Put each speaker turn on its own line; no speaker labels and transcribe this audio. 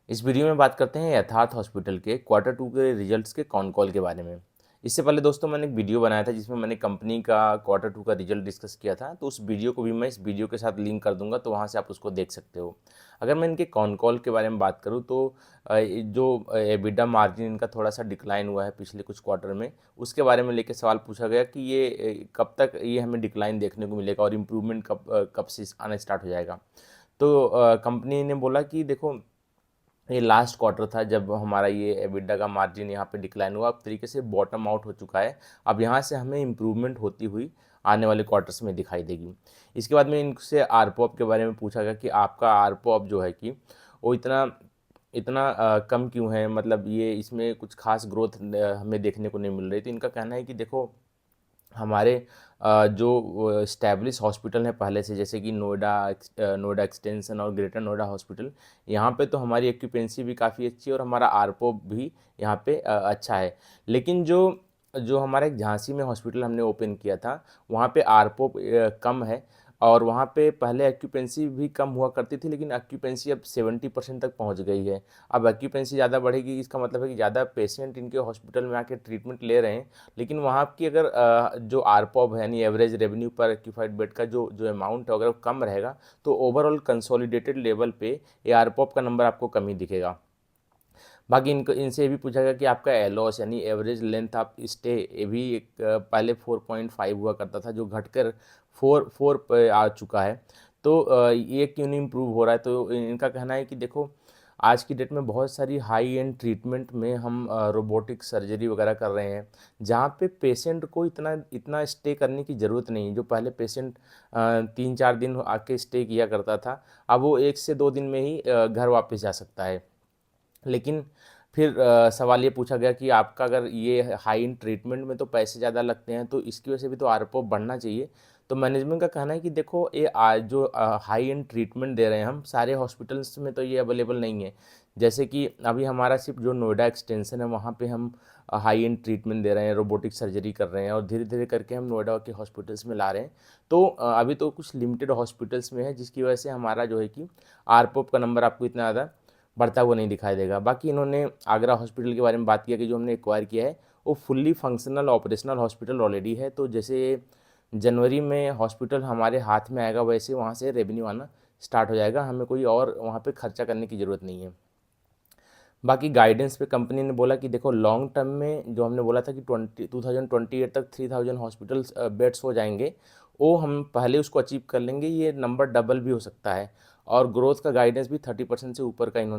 इस वीडियो में बात करते हैं यथार्थ हॉस्पिटल के क्वार्टर टू के रिजल्ट्स के कॉन कॉल के बारे में। इससे पहले दोस्तों मैंने एक वीडियो बनाया था जिसमें मैंने कंपनी का क्वार्टर टू का रिजल्ट डिस्कस किया था, तो उस वीडियो को भी मैं इस वीडियो के साथ लिंक कर दूंगा, तो वहाँ से आप उसको देख सकते हो। अगर मैं इनके कॉन कॉल के बारे में बात करूँ तो जो एबिडा मार्जिन इनका थोड़ा सा डिक्लाइन हुआ है पिछले कुछ क्वार्टर में, उसके बारे में लेके सवाल पूछा गया कि ये कब तक ये हमें डिक्लाइन देखने को मिलेगा और इम्प्रूवमेंट कब से आना स्टार्ट हो जाएगा। तो कंपनी ने बोला कि देखो, ये लास्ट क्वार्टर था जब हमारा ये एबिडा का मार्जिन यहाँ पे डिक्लाइन हुआ, अब तरीके से बॉटम आउट हो चुका है। अब यहाँ से हमें इम्प्रूवमेंट होती हुई आने वाले क्वार्टर्स में दिखाई देगी। इसके बाद में इनसे आरपोप के बारे में पूछा गया कि आपका आरपोप जो है कि वो इतना इतना कम क्यों है, मतलब ये इसमें कुछ खास ग्रोथ हमें देखने को नहीं मिल रही। तो इनका कहना है कि देखो, हमारे जो इस्टेब्लिश हॉस्पिटल हैं पहले से, जैसे कि नोएडा एक्सटेंशन और ग्रेटर नोएडा हॉस्पिटल, यहाँ पे तो हमारी एक्यूपेंसी भी काफ़ी अच्छी है और हमारा आरपोप भी यहाँ पे अच्छा है। लेकिन जो जो हमारा एक झांसी में हॉस्पिटल हमने ओपन किया था, वहाँ पे आरपोप कम है और वहाँ पे पहले एक्यूपेंसी भी कम हुआ करती थी, लेकिन एक्यूपेंसी अब 70% तक पहुँच गई है। अब एक्यूपेंसी ज़्यादा बढ़ेगी, इसका मतलब है कि ज़्यादा पेशेंट इनके हॉस्पिटल में आके ट्रीटमेंट ले रहे हैं। लेकिन वहाँ की अगर जो आरपॉब है, यानी एवरेज रेवेन्यू पर एक्यूफाइड बेड का जो जो अमाउंट है, अगर वो कम रहेगा तो ओवरऑल कंसोलिडेटेड लेवल पे ये आरपॉब का नंबर आपको कम ही दिखेगा। बाकी इनको इनसे ये भी पूछा गया कि आपका एलॉस यानी एवरेज लेंथ ऑफ स्टे, ये भी एक पहले 4.5 हुआ करता था, जो घटकर 4 पे आ चुका है। तो ये क्यों नहीं इम्प्रूव हो रहा है? तो इनका कहना है कि देखो, आज की डेट में बहुत सारी हाई एंड ट्रीटमेंट में हम रोबोटिक सर्जरी वगैरह कर रहे हैं, जहाँ पे पेशेंट को इतना इतना स्टे करने की ज़रूरत नहीं है। जो पहले पेशेंट 3-4 दिन आके स्टे किया करता था, अब वो 1 से 2 दिन में ही घर वापस जा सकता है। लेकिन फिर सवाल ये पूछा गया कि आपका अगर ये हाई एंड ट्रीटमेंट में तो पैसे ज़्यादा लगते हैं, तो इसकी वजह से भी तो आरपो बढ़ना चाहिए। तो मैनेजमेंट का कहना है कि देखो, ये जो हाई एंड ट्रीटमेंट दे रहे हैं हम, सारे हॉस्पिटल्स में तो ये अवेलेबल नहीं है। जैसे कि अभी हमारा सिर्फ जो नोएडा एक्सटेंशन है, वहाँ पे हम हाई एंड ट्रीटमेंट दे रहे हैं, रोबोटिक सर्जरी कर रहे हैं और धीरे धीरे करके हम नोएडा के हॉस्पिटल्स में ला रहे हैं। तो अभी तो कुछ लिमिटेड हॉस्पिटल्स में है, जिसकी वजह से हमारा जो है कि आरपोप का नंबर आपको इतना ज़्यादा बढ़ता हुआ नहीं दिखाई देगा। बाकी इन्होंने आगरा हॉस्पिटल के बारे में बात किया कि जो हमने एक्वायर किया है वो fully functional operational hospital already है। तो जैसे जनवरी में हॉस्पिटल हमारे हाथ में आएगा, वैसे वहाँ से रेवेन्यू आना स्टार्ट हो जाएगा, हमें कोई और वहाँ पे खर्चा करने की ज़रूरत नहीं है। बाकी गाइडेंस पे कंपनी ने बोला कि देखो, लॉन्ग टर्म में जो हमने बोला था कि 2028 तक 3000 हॉस्पिटल्स बेड्स हो जाएंगे, वो हम पहले उसको अचीव कर लेंगे। ये नंबर डबल भी हो सकता है और ग्रोथ का गाइडेंस भी 30% से ऊपर का इन्होंने